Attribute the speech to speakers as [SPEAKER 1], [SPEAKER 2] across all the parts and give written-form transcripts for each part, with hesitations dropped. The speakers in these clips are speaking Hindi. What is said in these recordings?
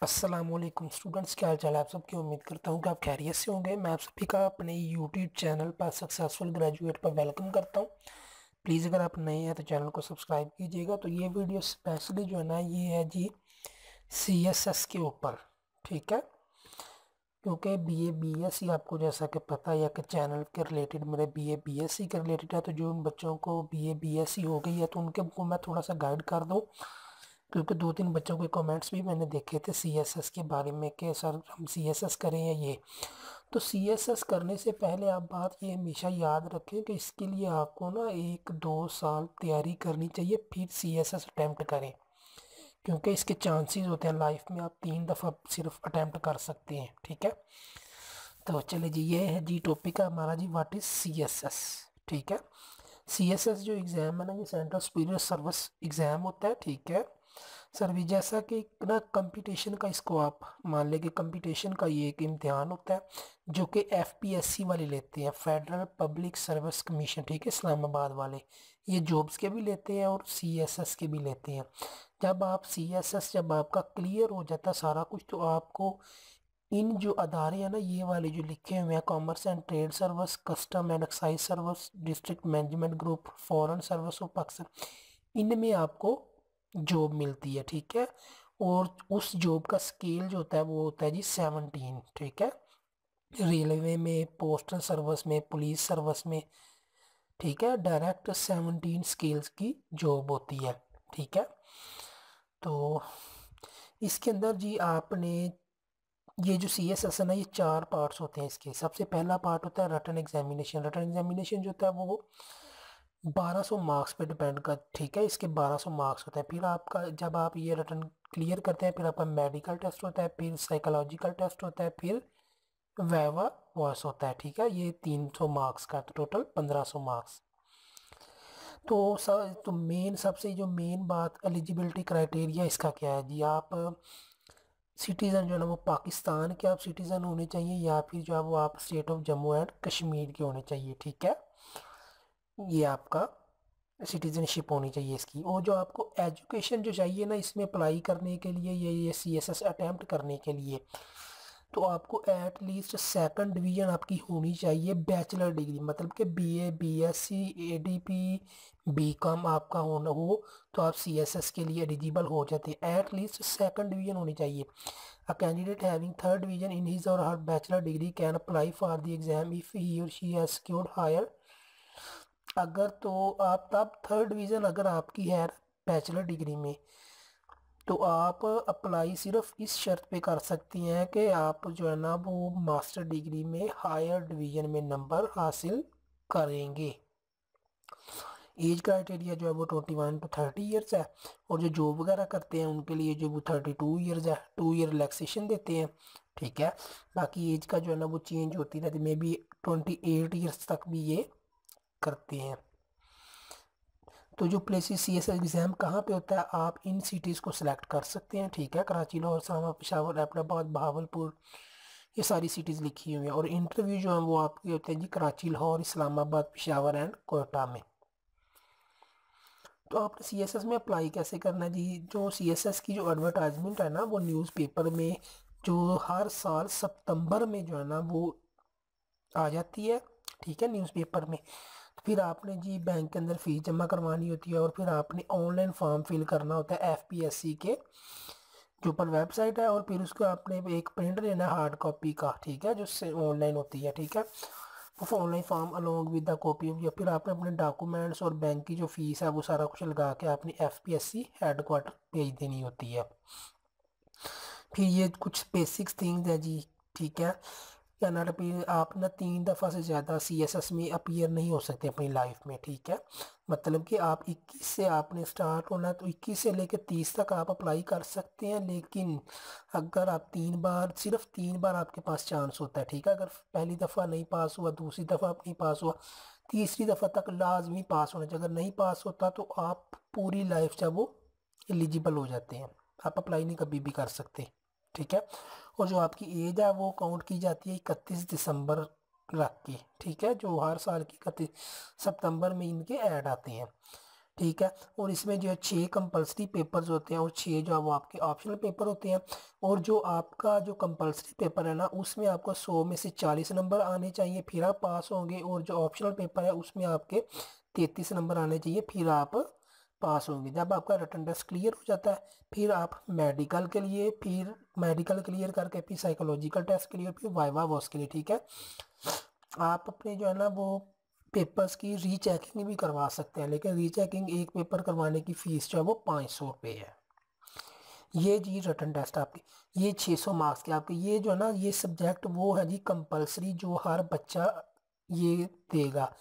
[SPEAKER 1] अस्सलामुअलैकुम स्टूडेंट्स, क्या हाल चाल है आप सबकी। उम्मीद करता हूँ कि आप खैरियत से होंगे। मैं आप सभी का अपने यूट्यूब चैनल पर सक्सेसफुल ग्रेजुएट पर वेलकम करता हूँ। प्लीज़ अगर आप नए हैं तो चैनल को सब्सक्राइब कीजिएगा। तो ये वीडियो स्पेशली जो है ना, ये है जी CSS के ऊपर, ठीक है। क्योंकि BA BSc आपको जैसा कि पता है या कि चैनल के रिलेटेड मेरे BA BSc के रिलेटेड है, तो जो बच्चों को BA BSc हो गई है तो उनके को मैं थोड़ा सा गाइड कर दूँ। क्योंकि 2-3 बच्चों के कमेंट्स भी मैंने देखे थे CSS के बारे में कि सर हम CSS करें या ये। तो CSS करने से पहले आप बात ये हमेशा याद रखें कि इसके लिए आपको ना 1-2 साल तैयारी करनी चाहिए, फिर CSS अटैम्प्ट करें। क्योंकि इसके चांसेस होते हैं लाइफ में आप 3 दफ़ा सिर्फ अटैम्प्ट कर सकते हैं, ठीक है। तो चलिए जी, ये है जी टॉपिक है हमारा जी, व्हाट इज़ CSS, ठीक है। CSS जो एग्ज़ाम है ना, ये सेंट्रल सुपीरियर सर्विस एग्ज़ाम होता है, ठीक है। सर भी जैसा कि ना कंपटीशन का, इसको आप मान लें कि कंपटीशन का ये एक इम्तिहान होता है जो कि FPSC वाले लेते हैं, फेडरल पब्लिक सर्विस कमीशन, ठीक है, इस्लामाबाद वाले। ये जॉब्स के भी लेते हैं और CSS के भी लेते हैं। जब आप CSS जब आपका क्लियर हो जाता है सारा कुछ, तो आपको इन जो अदारे हैं ना, ये वाले जो लिखे हुए हैं, commerce and trade service, custom and excise service, district management group, foreign service of Pakistan, इनमें आपको जॉब मिलती है, ठीक है। और उस जॉब का स्केल जो होता है वो होता है जी 17, ठीक है। रेलवे में, पोस्टल सर्विस में, पुलिस सर्विस में, ठीक है, डायरेक्ट 17 स्केल्स की जॉब होती है, ठीक है। तो इसके अंदर जी आपने ये जो CSS है ना, ये 4 पार्ट्स होते हैं इसके। सबसे पहला पार्ट होता है रिटन एग्जामिनेशन। रिटन एग्जामिनेशन जो होता है वो 1200 मार्क्स पे डिपेंड कर, ठीक है, इसके 1200 मार्क्स होते हैं। फिर आपका जब आप ये रिटन क्लियर करते हैं, फिर आपका मेडिकल टेस्ट होता है, फिर साइकोलॉजिकल टेस्ट होता है, फिर वाइवा वॉइस होता है, ठीक है। ये 300 मार्क्स का, तो टोटल 1500 मार्क्स। तो मेन, सबसे जो मेन बात, एलिजिबिलिटी क्राइटेरिया इसका क्या है जी। आप सिटीज़न जो है ना, वो पाकिस्तान के आप सिटीज़न होने चाहिए, या फिर जो है वो आप state of Jammu and Kashmir के होने चाहिए, ठीक है। ये आपका सिटीजनशिप होनी चाहिए इसकी। और जो आपको एजुकेशन जो चाहिए ना इसमें अप्लाई करने के लिए, ये CSS अटैम्प्ट करने के लिए, तो आपको एट लीस्ट सेकंड डिवीजन आपकी होनी चाहिए, बैचलर डिग्री, मतलब कि BA BSc ADP BCom आपका होना हो, तो आप CSS के लिए एलिजिबल हो जाते हैं। एट लीस्ट सेकंड डिवीजन होनी चाहिए। A candidate having third division in his or her bachelor degree can apply for the exam if he or she has scored higher. अगर तो आप तब थर्ड डिवीज़न अगर आपकी है बैचलर डिग्री में, तो आप अप्लाई सिर्फ इस शर्त पे कर सकती हैं कि आप जो है ना वो मास्टर डिग्री में हायर डिवीज़न में नंबर हासिल करेंगे। एज क्राइटेरिया जो है वो 21 to 30 ईयर्स है। और जो जॉब वगैरह करते हैं उनके लिए जो वो 32 ईयर्स है, 2 ईयर रिलैक्सेशन देते हैं, ठीक है। बाकी एज का जो है ना वो चेंज होती रहती है, मे बी 28 ईयर्स तक भी ये करते हैं। तो जो प्लेसेस CSS एग्ज़ाम कहाँ पे होता है, आप इन सिटीज़ को सिलेक्ट कर सकते हैं, ठीक है। कराची, लाहौर, इस्लामाबाद, पेशावर, एबटाबाद, बहावलपुर, ये सारी सिटीज़ लिखी हुई हैं। और इंटरव्यू जो है वो आपके होते हैं जी कराची, लाहौर, इस्लामाबाद, पेशावर एंड कोयटा में। तो आपने CSS में अप्लाई कैसे करना है जी। जो CSS की जो एडवर्टाइजमेंट है ना, वो न्यूज़पेपर में जो हर साल सितंबर में जो है ना वो आ जाती है, ठीक है, न्यूज़पेपर में। फिर आपने जी बैंक के अंदर फीस जमा करवानी होती है, और फिर आपने ऑनलाइन फॉर्म फिल करना होता है FPSC के जो ऊपर वेबसाइट है। और फिर उसको आपने एक प्रिंट लेना है हार्ड कॉपी का, ठीक है, जो ऑनलाइन होती है, ठीक है। वो online form along with the copy of, या फिर आपने अपने डॉक्यूमेंट्स और बैंक की जो फीस है वो सारा कुछ लगा के आपने FPSC हेडक्वार्टर भेज देनी होती है। फिर ये कुछ बेसिक्स थिंग्स है जी, ठीक है। या नॉट अपीयर, आप ना 3 दफ़ा से ज़्यादा CSS में अपीयर नहीं हो सकते अपनी लाइफ में, ठीक है। मतलब कि आप 21 से आपने स्टार्ट होना है, तो 21 से लेकर 30 तक आप अप्लाई कर सकते हैं। लेकिन अगर आप 3 बार, सिर्फ 3 बार आपके पास चांस होता है, ठीक है। अगर पहली दफ़ा नहीं पास हुआ, दूसरी दफ़ा नहीं पास हुआ, तीसरी दफ़ा तक लाजमी पास होना चाहिए। अगर नहीं पास होता तो आप पूरी लाइफ जब वो एलिजिबल हो जाते हैं, आप अप्लाई नहीं कभी भी कर सकते, ठीक है। और जो आपकी एज है वो काउंट की जाती है 31 दिसंबर रख के, ठीक है, जो हर साल की 31 सितंबर में इनके ऐड आते हैं, ठीक है। और इसमें जो है 6 कंपलसरी पेपर्स होते हैं और 6 जो है वो आपके ऑप्शनल पेपर होते हैं। और जो आपका जो कंपलसरी पेपर है ना, उसमें आपको 100 में से 40 नंबर आने चाहिए, फिर आप पास होंगे। और जो ऑप्शनल पेपर है उसमें आपके 33 नंबर आने चाहिए, फिर आप पास होंगे। जब आपका रिटन टेस्ट क्लियर हो जाता है, फिर आप मेडिकल के लिए, फिर मेडिकल क्लियर करके फिर साइकोलॉजिकल टेस्ट क्लियर, फिर वाइवा वॉस के लिए। ठीक है। आप अपने जो है ना वो पेपर्स की रीचेकिंग भी करवा सकते हैं, लेकिन रीचेकिंग एक पेपर करवाने की फ़ीस जो है वो 500 रुपये है। ये जी रिटन टेस्ट आपके, ये 600 मार्क्स के आपके। ये जो है ना ये सब्जेक्ट वो है जी कंपलसरी, जो हर बच्चा ये देगा।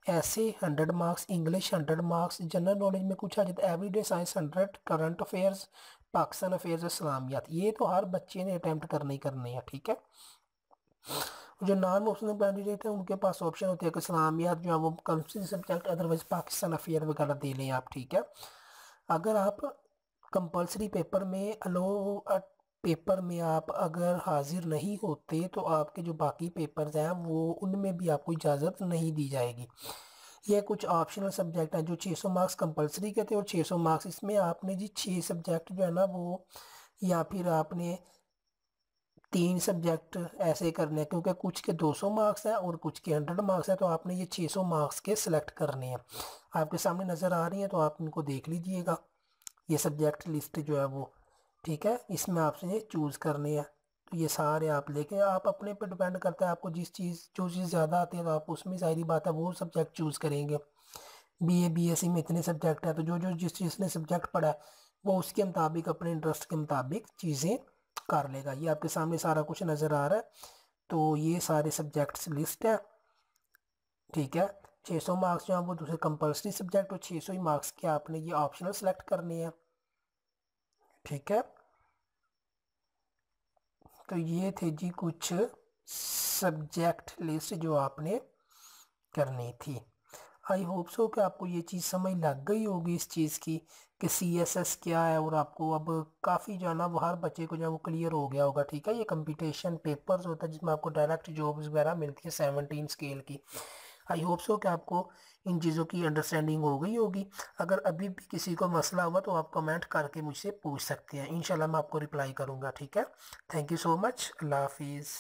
[SPEAKER 1] ऐसे 100 marks, English 100 marks, general knowledge में कुछ आ जाता है, everyday science 100, current affairs, Pakistan affairs, इस्लामियात, ये तो हर बच्चे ने अटैम्प्ट करने ही करने हैं। ठीक है। जो नॉन मुस्लिम कैंडिडेट है उनके पास ऑप्शन होती है कि इस्लामियात जो है वो compulsory subject, otherwise Pakistan affair वगैरह दे लें आप। ठीक है। अगर आप कंपलसरी पेपर में पेपर में आप अगर हाजिर नहीं होते तो आपके जो बाकी पेपर्स हैं वो उनमें भी आपको इजाज़त नहीं दी जाएगी। ये कुछ ऑप्शनल सब्जेक्ट हैं जो 600 मार्क्स कंपलसरी के थे और 600 मार्क्स इसमें आपने जी 6 सब्जेक्ट जो है ना वो, या फिर आपने 3 सब्जेक्ट ऐसे करने हैं, क्योंकि कुछ के 200 मार्क्स हैं और कुछ के 100 मार्क्स हैं, तो आपने ये 600 मार्क्स के सिलेक्ट करने हैं। आपके सामने नज़र आ रही है तो आप इनको देख लीजिएगा, ये सब्जेक्ट लिस्ट जो है वो। ठीक है। इसमें आपसे ये चूज़ करने हैं, तो ये सारे आप लेके, आप अपने पे डिपेंड करता है आपको जिस चीज़ जो चीज़ ज़्यादा आती है तो आप उसमें ज़ाहिर बात है वो सब्जेक्ट चूज़ करेंगे। बीए बीएससी में इतने सब्जेक्ट हैं, तो जो जो जिस चीज़ ने सब्जेक्ट पढ़ा है वो उसके मुताबिक अपने इंटरेस्ट के मुताबिक चीज़ें कर लेगा। ये आपके सामने सारा कुछ नज़र आ रहा है, तो ये सारे सब्जेक्ट्स लिस्ट है। ठीक है। 600 मार्क्स जो है वो दूसरे कंपलसरी सब्जेक्ट और 600 ही मार्क्स के आपने ये ऑप्शनल सेलेक्ट करने हैं। ठीक है। तो ये थे जी कुछ सब्जेक्ट लिस्ट जो आपने करनी थी। आई होप सो कि आपको ये चीज़ समझ लग गई होगी इस चीज़ की कि CSS क्या है, और आपको अब काफ़ी जो है ना वो हर बच्चे को जो है वो क्लियर हो गया होगा। ठीक है। ये कंपटीशन पेपर्स होता है जिसमें आपको डायरेक्ट जॉब्स वगैरह मिलती है 17 स्केल की। आई होप सो कि आपको इन चीज़ों की अंडरस्टैंडिंग हो गई होगी। अगर अभी भी किसी को मसला हुआ तो आप कमेंट करके मुझसे पूछ सकते हैं, इंशाल्लाह मैं आपको रिप्लाई करूँगा। ठीक है। Thank you so much. अल्लाह हाफिज़।